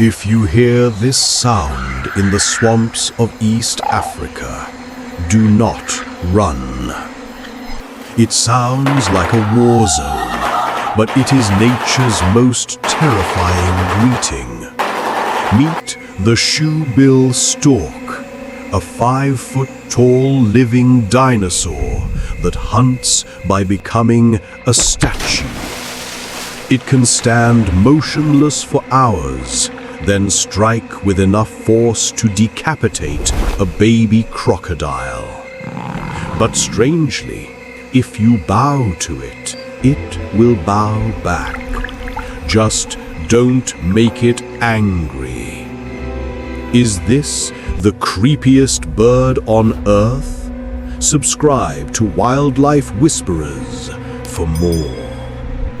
If you hear this sound in the swamps of East Africa, do not run. It sounds like a war zone, but it is nature's most terrifying greeting. Meet the Shoebill Stork, a 5-foot-tall living dinosaur that hunts by becoming a statue. It can stand motionless for hours, then strike with enough force to decapitate a baby crocodile. But strangely, if you bow to it, it will bow back. Just don't make it angry. Is this the creepiest bird on Earth? Subscribe to Wildlife Whisperers for more.